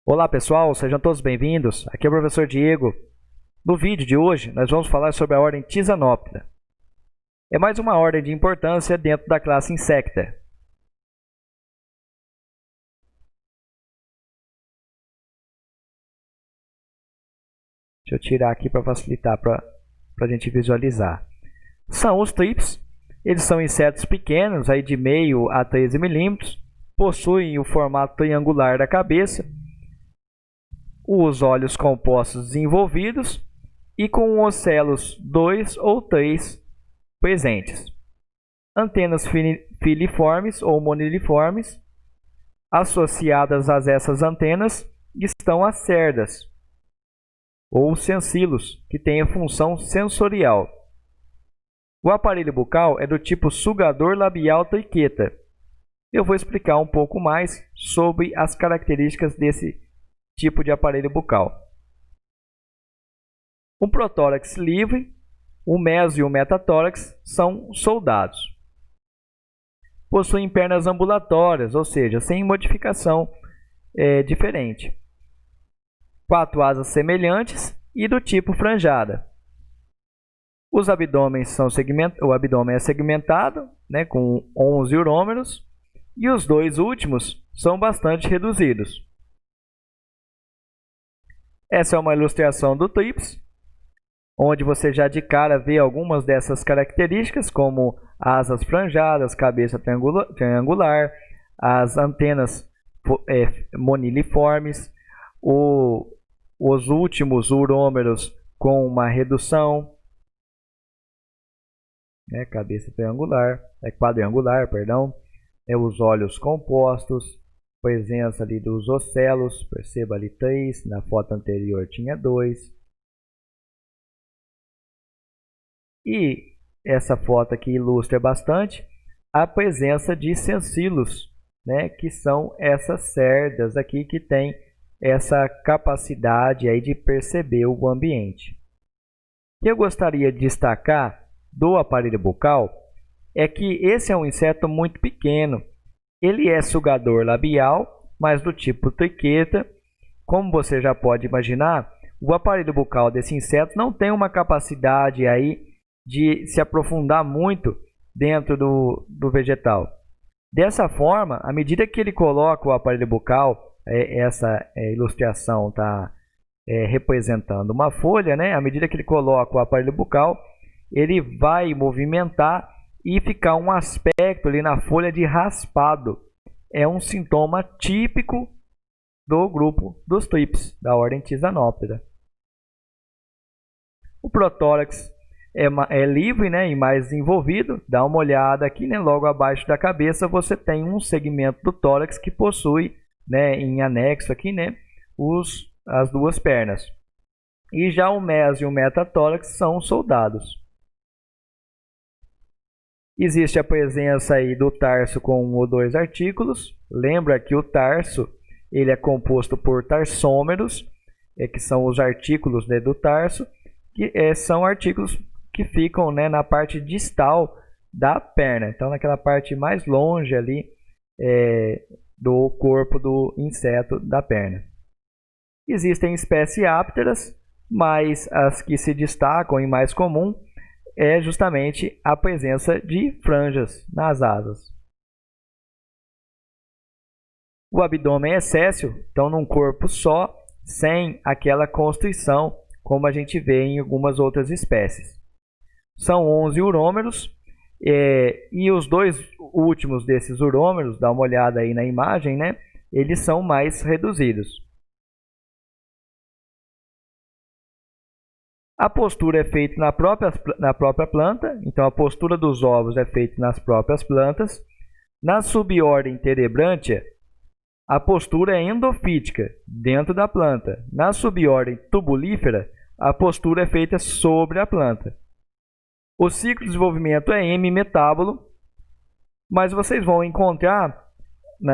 Olá pessoal, sejam todos bem-vindos. Aqui é o professor Diego. No vídeo de hoje, nós vamos falar sobre a ordem Tisanoptera. É mais uma ordem de importância dentro da classe Insecta. Deixa eu tirar aqui para facilitar para a gente visualizar. São os trips. Eles são insetos pequenos, aí de meio a 13 milímetros, possuem o formato triangular da cabeça, os olhos compostos desenvolvidos e com ocelos 2 ou 3 presentes. Antenas filiformes ou moniliformes. Associadas a essas antenas estão as cerdas ou censilos, que têm a função sensorial. O aparelho bucal é do tipo sugador labial triqueta. Eu vou explicar um pouco mais sobre as características desse tipo de aparelho bucal. Um protórax livre, o meso e o metatórax são soldados. Possuem pernas ambulatórias, ou seja, sem modificação diferente. 4 asas semelhantes e do tipo franjada. Os abdômenes são o abdômen é segmentado, com 11 urômeros, e os dois últimos são bastante reduzidos. Essa é uma ilustração do trips, onde você já de cara vê algumas dessas características, como asas franjadas, cabeça triangular, as antenas moniliformes, os últimos urômeros com uma redução, cabeça quadrangular, perdão, os olhos compostos, presença ali dos ocelos, perceba ali 3, na foto anterior tinha 2. E essa foto aqui ilustra bastante a presença de censilos, que são essas cerdas aqui que têm essa capacidade aí de perceber o ambiente. O que eu gostaria de destacar do aparelho bucal é que esse é um inseto muito pequeno. Ele é sugador labial, mas do tipo triqueta. Como você já pode imaginar, o aparelho bucal desse inseto não tem uma capacidade aí de se aprofundar muito dentro do vegetal. Dessa forma, à medida que ele coloca o aparelho bucal, essa ilustração está representando uma folha, à medida que ele coloca o aparelho bucal, ele vai movimentar e ficar um aspecto ali na folha de raspado. É um sintoma típico do grupo dos trips, da ordem Tisanoptera. O protórax é livre, e mais desenvolvido. Dá uma olhada aqui, logo abaixo da cabeça você tem um segmento do tórax que possui, em anexo aqui, as duas pernas. E já o meso e o metatórax são soldados. Existe a presença aí do tarso com 1 ou 2 artículos. Lembra que o tarso ele é composto por tarsômeros, que são os artículos do tarso, que são artículos que ficam na parte distal da perna. Então, naquela parte mais longe ali do corpo do inseto da perna. Existem espécies ápteras, mas as que se destacam e mais comum é justamente a presença de franjas nas asas. O abdômen é séssil, então num corpo só, sem aquela constrição, como a gente vê em algumas outras espécies. São 11 urômeros, e os dois últimos desses urômeros, dá uma olhada aí na imagem, eles são mais reduzidos. A postura é feita na própria planta, então a postura dos ovos é feita nas próprias plantas. Na subordem Terebrantia, a postura é endofítica, dentro da planta. Na subordem Tubulífera, a postura é feita sobre a planta. O ciclo de desenvolvimento é hemimetábolo, mas vocês vão encontrar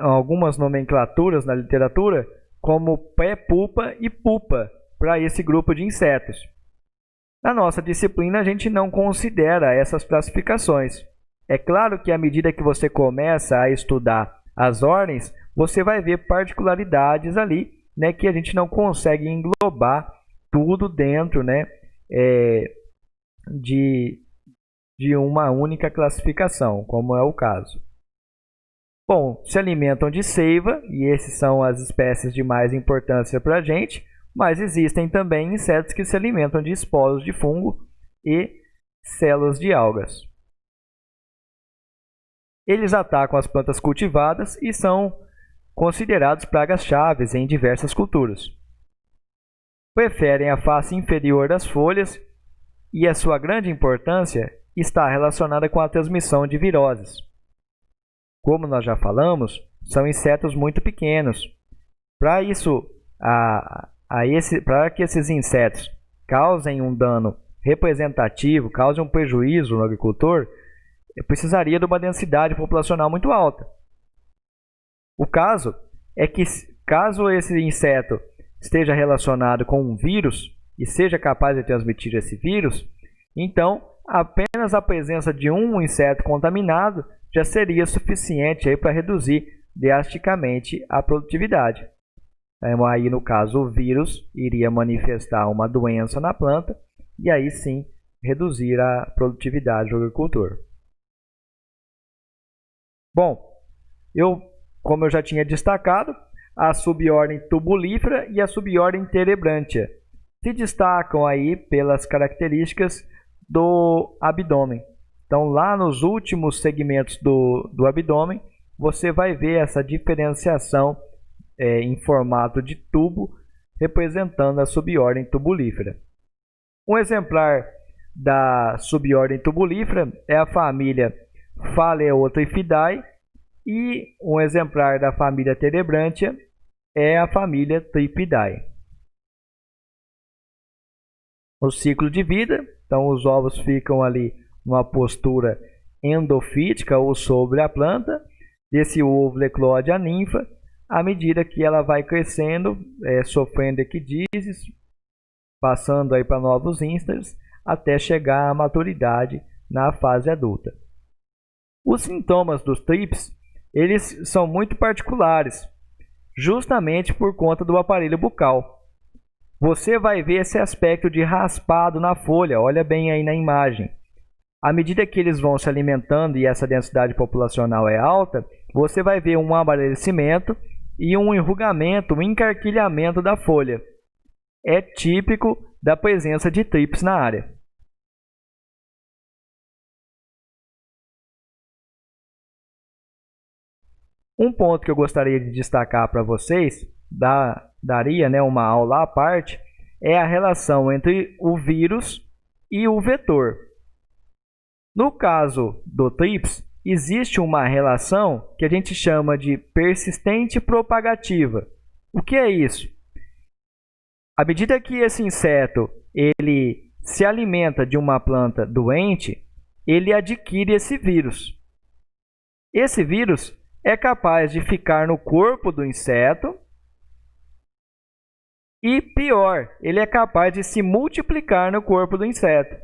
algumas nomenclaturas na literatura como pré-pupa e pupa para esse grupo de insetos. Na nossa disciplina, a gente não considera essas classificações. É claro que à medida que você começa a estudar as ordens, você vai ver particularidades ali né, que a gente não consegue englobar tudo dentro, né, de, de uma única classificação, como é o caso. Bom, se alimentam de seiva, e esses são as espécies de mais importância para a gente, mas existem também insetos que se alimentam de esporos de fungo e células de algas. Eles atacam as plantas cultivadas e são considerados pragas-chave em diversas culturas. Preferem a face inferior das folhas e a sua grande importância está relacionada com a transmissão de viroses. Como nós já falamos, são insetos muito pequenos. Para que esses insetos causem um dano representativo, causem um prejuízo no agricultor, precisaria de uma densidade populacional muito alta. O caso é que, caso esse inseto esteja relacionado com um vírus e seja capaz de transmitir esse vírus, então apenas a presença de um inseto contaminado já seria suficiente para reduzir drasticamente a produtividade. Aí, no caso, o vírus iria manifestar uma doença na planta e aí sim reduzir a produtividade do agricultor. Bom, como eu já tinha destacado, a subordem tubulífera e a subordem terebrantia se destacam aí pelas características do abdômen. Então, lá nos últimos segmentos do abdômen, você vai ver essa diferenciação em formato de tubo, representando a subordem tubulífera. Um exemplar da subordem tubulífera é a família Phaleotriphidae e um exemplar da família Terebrantia é a família Triphidae. O ciclo de vida, então os ovos ficam ali numa postura endofítica ou sobre a planta. Desse ovo eclode a ninfa, à medida que ela vai crescendo, sofrendo equidízis, passando aí para novos instars, até chegar à maturidade na fase adulta. Os sintomas dos TRIPS, eles são muito particulares, justamente por conta do aparelho bucal. Você vai ver esse aspecto de raspado na folha, olha bem aí na imagem. À medida que eles vão se alimentando e essa densidade populacional é alta, você vai ver um amarelecimento e um enrugamento, um encarquilhamento da folha. É típico da presença de TRIPS na área. Um ponto que eu gostaria de destacar para vocês, daria uma aula à parte, é a relação entre o vírus e o vetor. No caso do TRIPS, existe uma relação que a gente chama de persistente propagativa. O que é isso? À medida que esse inseto ele se alimenta de uma planta doente, ele adquire esse vírus. Esse vírus é capaz de ficar no corpo do inseto e, pior, ele é capaz de se multiplicar no corpo do inseto.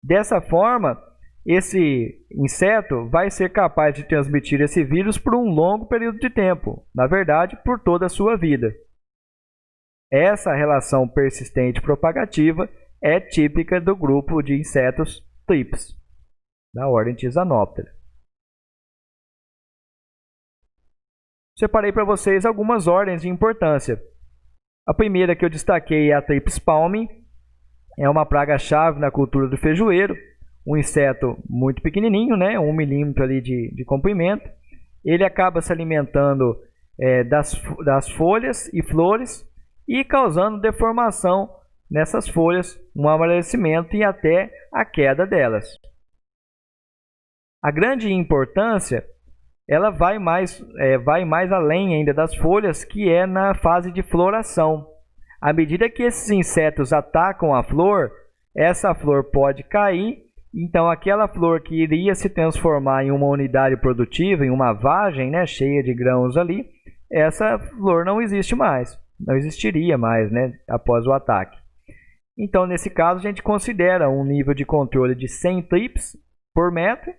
Dessa forma, esse inseto vai ser capaz de transmitir esse vírus por um longo período de tempo, na verdade, por toda a sua vida. Essa relação persistente propagativa é típica do grupo de insetos TRIPS, da ordem Tisanoptera. Separei para vocês algumas ordens de importância. A primeira que eu destaquei é a Tripis palmi, é uma praga-chave na cultura do feijoeiro, um inseto muito pequenininho, 1 milímetro ali de comprimento. Ele acaba se alimentando das folhas e flores e causando deformação nessas folhas, um amarelecimento e até a queda delas. A grande importância, ela vai mais além ainda das folhas, que é na fase de floração. À medida que esses insetos atacam a flor, essa flor pode cair, então aquela flor que iria se transformar em uma unidade produtiva, em uma vagem cheia de grãos ali, essa flor não existe mais, não existiria mais após o ataque. Então, nesse caso, a gente considera um nível de controle de 100 TRIPS por metro.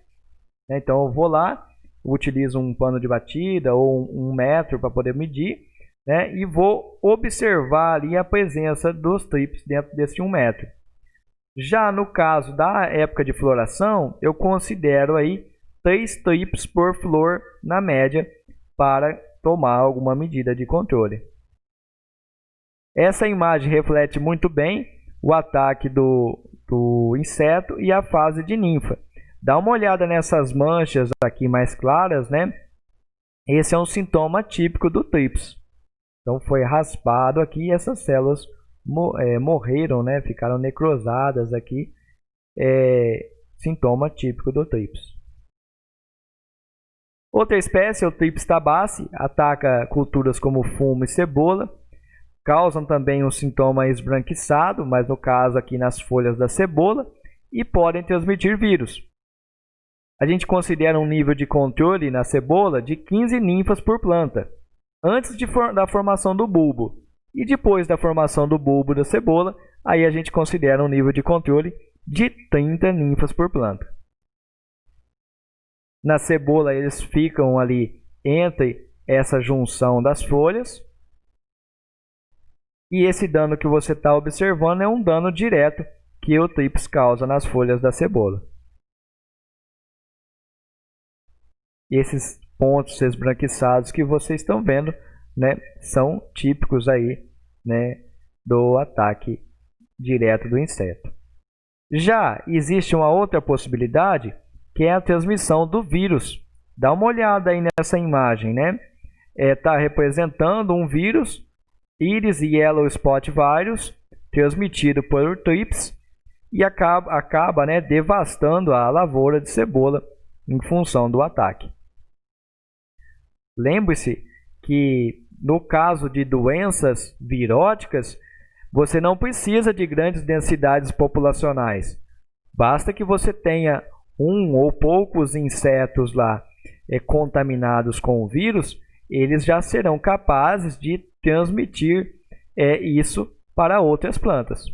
Então, eu vou lá, utilizo um pano de batida ou um metro para poder medir. né? E vou observar ali a presença dos TRIPS dentro desse 1 metro. Já no caso da época de floração, eu considero aí 3 TRIPS por flor na média para tomar alguma medida de controle. Essa imagem reflete muito bem o ataque do inseto e a fase de ninfa. Dá uma olhada nessas manchas aqui mais claras, né? Esse é um sintoma típico do TRIPS. Então foi raspado aqui e essas células morreram, né? Ficaram necrosadas aqui. Sintoma típico do TRIPS. Outra espécie é o TRIPS tabaci, ataca culturas como fumo e cebola. Causam também um sintoma esbranquiçado, mas no caso aqui nas folhas da cebola, e podem transmitir vírus. A gente considera um nível de controle na cebola de 15 ninfas por planta, antes da formação do bulbo. E depois da formação do bulbo da cebola, aí a gente considera um nível de controle de 30 ninfas por planta. Na cebola eles ficam ali entre essa junção das folhas. E esse dano que você está observando é um dano direto que o TRIPS causa nas folhas da cebola. Esses pontos esbranquiçados que vocês estão vendo, né, são típicos aí, né, do ataque direto do inseto. Já existe uma outra possibilidade, que é a transmissão do vírus. Dá uma olhada aí nessa imagem, né? Está representando um vírus, Iris Yellow Spot Virus, transmitido por TRIPS, e acaba né, devastando a lavoura de cebola em função do ataque. Lembre-se que no caso de doenças viróticas, você não precisa de grandes densidades populacionais. Basta que você tenha um ou poucos insetos lá contaminados com o vírus, eles já serão capazes de transmitir isso para outras plantas.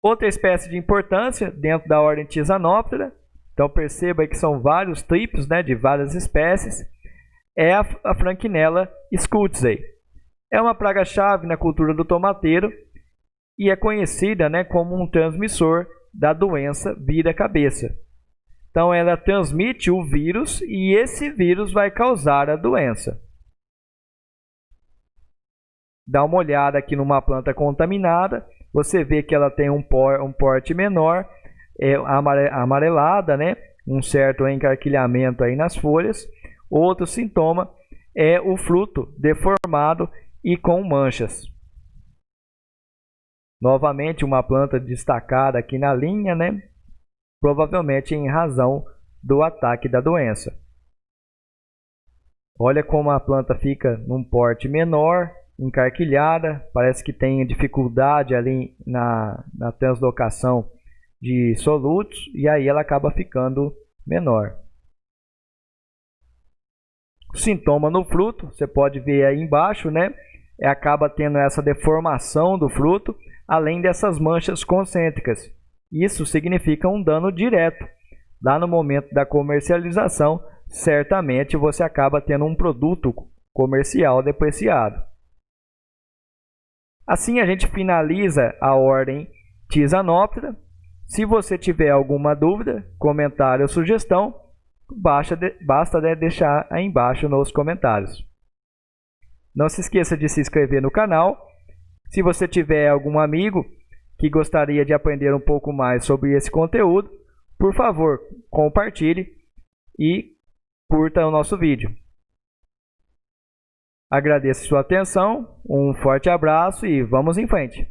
Outra espécie de importância dentro da ordem Tisanoptera, então perceba que são vários TRIPS, né, de várias espécies, é a Franknella schultzei. É uma praga-chave na cultura do tomateiro e é conhecida, né, como um transmissor da doença vira-cabeça. Então ela transmite o vírus e esse vírus vai causar a doença. Dá uma olhada aqui numa planta contaminada, você vê que ela tem um porte menor, amarelada, né? Um certo encarquilhamento aí nas folhas. Outro sintoma é o fruto deformado e com manchas. Novamente uma planta destacada aqui na linha, né? Provavelmente em razão do ataque da doença. Olha como a planta fica num porte menor, encarquilhada, parece que tem dificuldade ali na translocação de solutos e aí ela acaba ficando menor. O sintoma no fruto, você pode ver aí embaixo, né? Acaba tendo essa deformação do fruto, além dessas manchas concêntricas. Isso significa um dano direto. Lá no momento da comercialização, certamente você acaba tendo um produto comercial depreciado. Assim a gente finaliza a ordem Tisanoptera. Se você tiver alguma dúvida, comentário ou sugestão, basta deixar aí embaixo nos comentários. Não se esqueça de se inscrever no canal. Se você tiver algum amigo que gostaria de aprender um pouco mais sobre esse conteúdo, por favor, compartilhe e curta o nosso vídeo. Agradeço sua atenção, um forte abraço e vamos em frente!